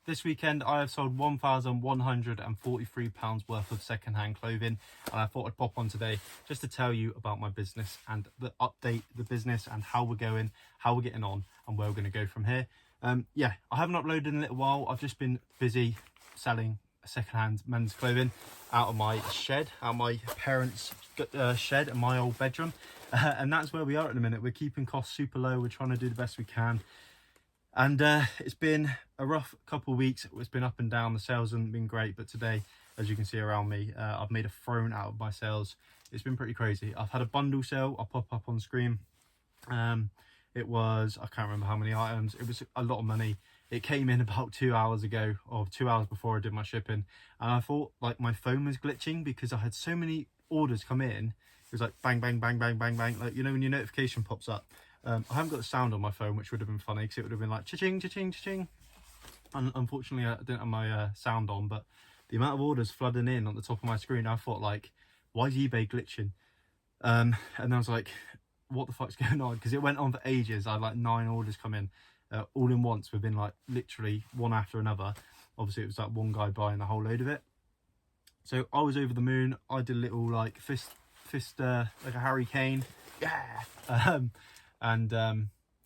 this weekend I have sold £1,143 worth of second-hand clothing, and I thought I'd pop on today just to tell you about my business and update the business and how we're going, how we're getting on, and where we're going to go from here. Yeah, I haven't uploaded in a little while. I've just been busy selling second-hand men's clothing out of my shed, out of my parents' shed in my old bedroom, and that's where we are at the minute. We're keeping costs super low. We're trying to do the best we can, and it's been a rough couple of weeks. It's been up and down. The sales haven't been great, but today, as you can see around me, I've made a throne out of my sales. It's been pretty crazy. I've had a bundle sale. I'll pop up on screen. It was, I can't remember how many items. It was a lot of money. It came in about 2 hours ago, or 2 hours before I did my shipping, and I thought like my phone was glitching because I had so many orders come in. It was like bang bang bang bang bang bang, like, you know, when your notification pops up. I haven't got the sound on my phone, which would have been funny because it would have been like cha-ching cha-ching cha-ching, and unfortunately I didn't have my sound on. But the amount of orders flooding in on the top of my screen, I thought like, why is eBay glitching? And then I was like, what the fuck's going on? Because it went on for ages. I had like 9 orders come in all in once, within like literally one after another. Obviously it was like one guy buying a whole load of it, so I was over the moon. I did a little like fist like a Harry Kane, yeah. And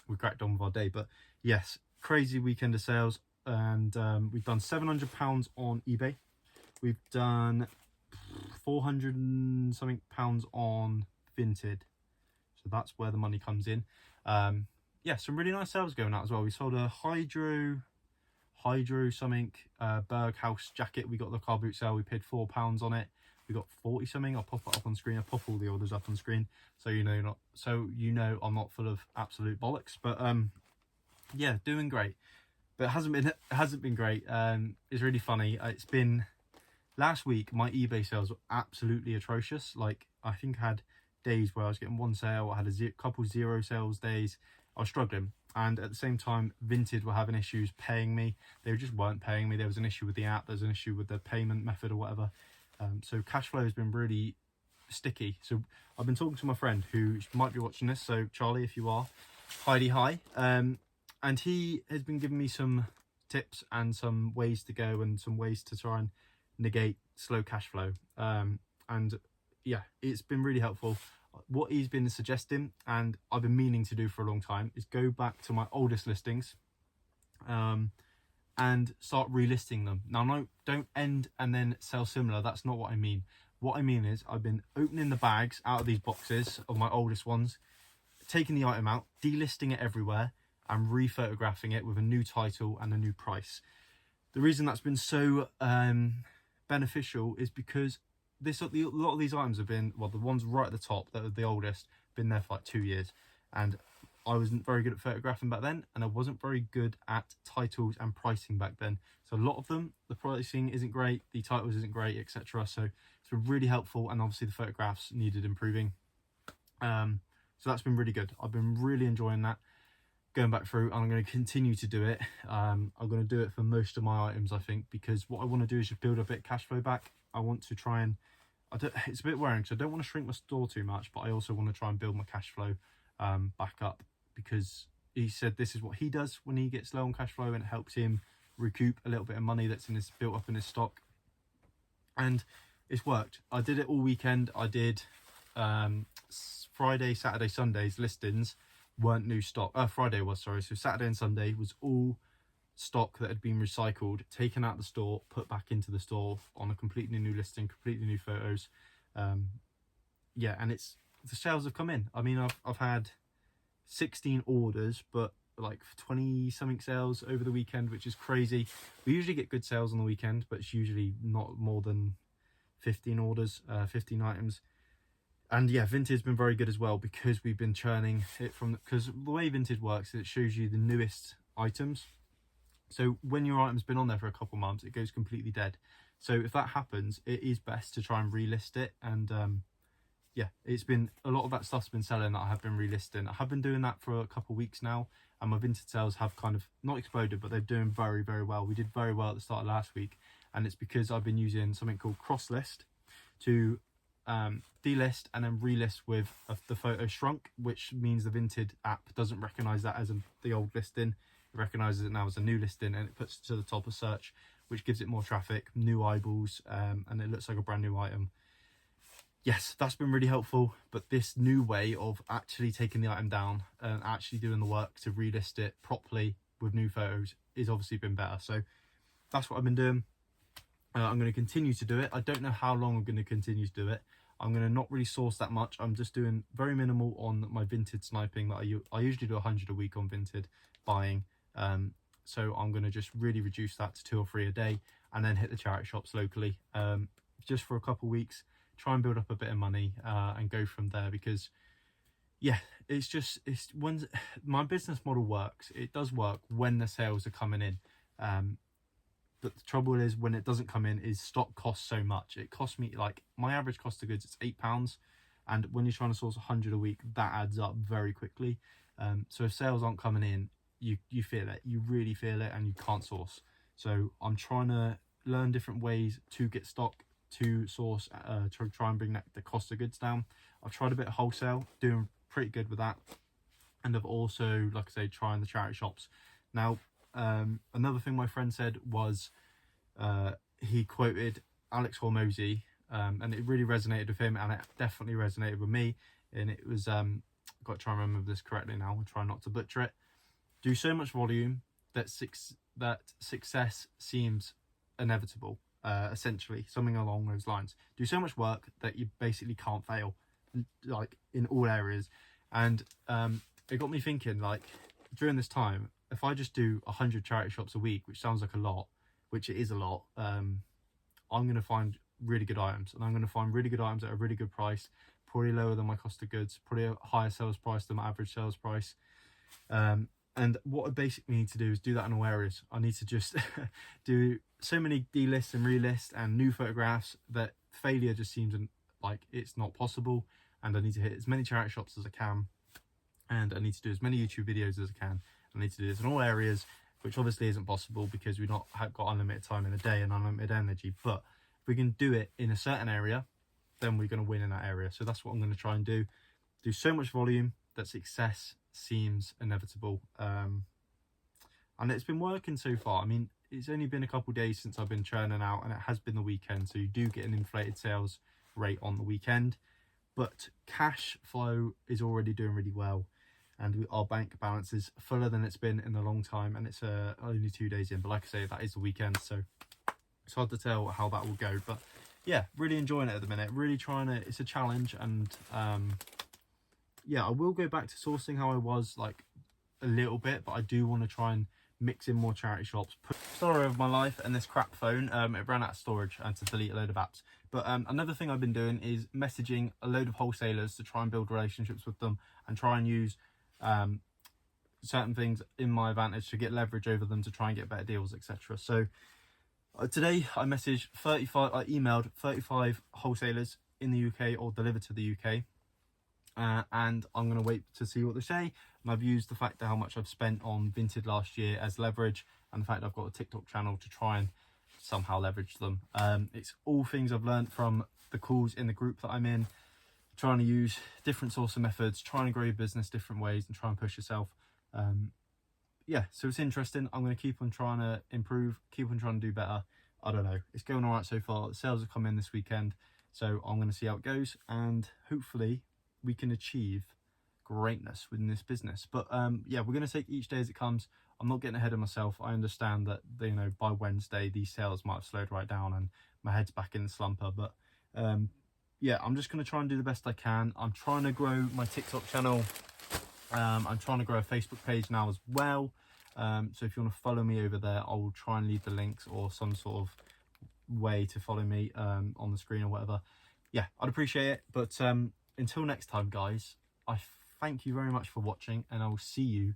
we cracked on with our day. But yes, crazy weekend of sales, and we've done £700 on eBay. We've done 400 and something pounds on Vinted, so that's where the money comes in. Yeah, some really nice sales going out as well. We sold a hydro something Berghaus jacket. We got the car boot sale. We paid £4 on it. We got 40 something. I'll pop it up on screen. I'll pop all the orders up on screen, so you know I'm not full of absolute bollocks. But yeah, doing great. But it hasn't been great. It's really funny. It's been last week. My eBay sales were absolutely atrocious. Like, I think I had days where I was getting one sale. I had a couple 0 sales days. I was struggling, and at the same time Vinted were having issues paying me. They just weren't paying me. There was an issue with the app, there's an issue with the payment method or whatever. So cash flow has been really sticky. So I've been talking to my friend who might be watching this, so Charlie, if you are, hi. And he has been giving me some tips and some ways to go and some ways to try and negate slow cash flow. And yeah, it's been really helpful. What he's been suggesting, and I've been meaning to do for a long time, is go back to my oldest listings and start relisting them. Now, no, don't end and then sell similar. That's not what I mean. What I mean is I've been opening the bags out of these boxes of my oldest ones, taking the item out, delisting it everywhere, and rephotographing it with a new title and a new price. The reason that's been so beneficial is because a lot of these items have been, well, the ones right at the top that are the oldest, been there for like 2 years, and I wasn't very good at photographing back then, and I wasn't very good at titles and pricing back then. So a lot of them, the pricing isn't great, the titles isn't great, etc. So it's been really helpful, and obviously the photographs needed improving. So that's been really good. I've been really enjoying that, going back through, and I'm going to continue to do it. I'm going to do it for most of my items, I think, because what I want to do is just build a bit of cash flow back. I want to try and, it's a bit worrying because I don't want to shrink my store too much, but I also want to try and build my cash flow back up, because he said this is what he does when he gets low on cash flow, and it helps him recoup a little bit of money that's built up in his stock, and it's worked. I did it all weekend. I did Friday, Saturday, Sunday's listings weren't new stock. Friday was, sorry. So Saturday and Sunday was all stock that had been recycled, taken out the store, put back into the store on a completely new listing, completely new photos. Yeah, and the sales have come in. I mean, I've had 16 orders, but like 20 something sales over the weekend, which is crazy. We usually get good sales on the weekend, but it's usually not more than 15 orders, 15 items. And yeah, Vinted's been very good as well, because we've been churning it because the way Vinted works is it shows you the newest items. So when your item's been on there for a couple months, it goes completely dead. So if that happens, it is best to try and relist it. And yeah, it's been, a lot of that stuff's been selling that I have been relisting. I have been doing that for a couple of weeks now, and my Vinted sales have kind of not exploded, but they're doing very, very well. We did very well at the start of last week, and it's because I've been using something called cross list to delist and then relist with the photo shrunk, which means the Vinted app doesn't recognize that as the old listing. it recognizes it now as a new listing, and it puts it to the top of search, which gives it more traffic, new eyeballs, and it looks like a brand new item. Yes, that's been really helpful, but this new way of actually taking the item down and actually doing the work to relist it properly with new photos is obviously been better. So that's what I've been doing. I'm going to continue to do it. I don't know how long I'm going to continue to do it. I'm going to not really source that much. I'm just doing very minimal on my Vinted sniping. That I usually do 100 a week on Vinted buying. So I'm going to just really reduce that to 2 or 3 a day, and then hit the charity shops locally just for a couple of weeks, try and build up a bit of money and go from there. Because yeah, it's when my business model works, it does work when the sales are coming in. But the trouble is, when it doesn't come in, is stock costs so much. It costs me, like, my average cost of goods, it's £8, and when you're trying to source 100 a week, that adds up very quickly. So if sales aren't coming in, you feel it, you really feel it, and you can't source. So I'm trying to learn different ways to get stock, to source, to try and bring the cost of goods down. I've tried a bit of wholesale, doing pretty good with that, and I've also, like I say, trying the charity shops. Now, another thing my friend said was he quoted Alex Hormozy, and it really resonated with him, and it definitely resonated with me. And it was got to try and remember this correctly now, I'll try not to butcher it. Do so much volume that success seems inevitable, essentially, something along those lines. Do so much work that you basically can't fail, like, in all areas. And it got me thinking, like, during this time, if I just do 100 charity shops a week, which sounds like a lot, which it is a lot, I'm going to find really good items, and I'm going to find really good items at a really good price, probably lower than my cost of goods, probably a higher sales price than my average sales price. And what I basically need to do is do that in all areas. I need to just do so many delists and relists and new photographs that failure just seems like it's not possible. And I need to hit as many charity shops as I can, and I need to do as many YouTube videos as I can. I need to do this in all areas, which obviously isn't possible because we've not got unlimited time in a day and unlimited energy. But if we can do it in a certain area, then we're going to win in that area. So that's what I'm going to try and do. Do so much volume that success seems inevitable. And it's been working so far. I mean, it's only been a couple of days since I've been churning out, and it has been the weekend. So you do get an inflated sales rate on the weekend. But cash flow is already doing really well. And our bank balance is fuller than it's been in a long time, and it's only 2 days in. But like I say, that is the weekend, so it's hard to tell how that will go. But yeah, really enjoying it at the minute. Really trying to. It's a challenge, and yeah, I will go back to sourcing how I was, like, a little bit, but I do want to try and mix in more charity shops. Story of my life and this crap phone. It ran out of storage and to delete a load of apps. But another thing I've been doing is messaging a load of wholesalers to try and build relationships with them and try and use certain things in my advantage to get leverage over them to try and get better deals, etc. So today I emailed 35 wholesalers in the UK or delivered to the UK, and I'm going to wait to see what they say. And I've used the fact that how much I've spent on Vinted last year as leverage, and the fact I've got a TikTok channel to try and somehow leverage them. It's all things I've learned from the calls in the group that I'm in, trying to use different sourcing methods, trying to grow your business different ways and try and push yourself. Yeah, so it's interesting. I'm going to keep on trying to improve, keep on trying to do better. I don't know, it's going all right so far. The sales have come in this weekend, so I'm going to see how it goes, and hopefully we can achieve greatness within this business. But yeah, we're going to take each day as it comes. I'm not getting ahead of myself. I understand that, you know, by Wednesday these sales might have slowed right down and my head's back in the slumper. But yeah, I'm just going to try and do the best I can. I'm trying to grow my TikTok channel. I'm trying to grow a Facebook page now as well. So if you want to follow me over there, I will try and leave the links or some sort of way to follow me on the screen or whatever. Yeah, I'd appreciate it. But until next time, guys, I thank you very much for watching, and I will see you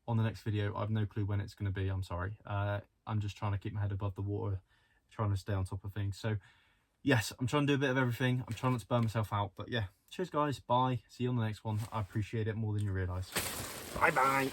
on the next video. I have no clue when it's going to be. I'm sorry. I'm just trying to keep my head above the water, trying to stay on top of things. So yes, I'm trying to do a bit of everything. I'm trying not to burn myself out. But yeah, cheers, guys. Bye. See you on the next one. I appreciate it more than you realise. Bye-bye.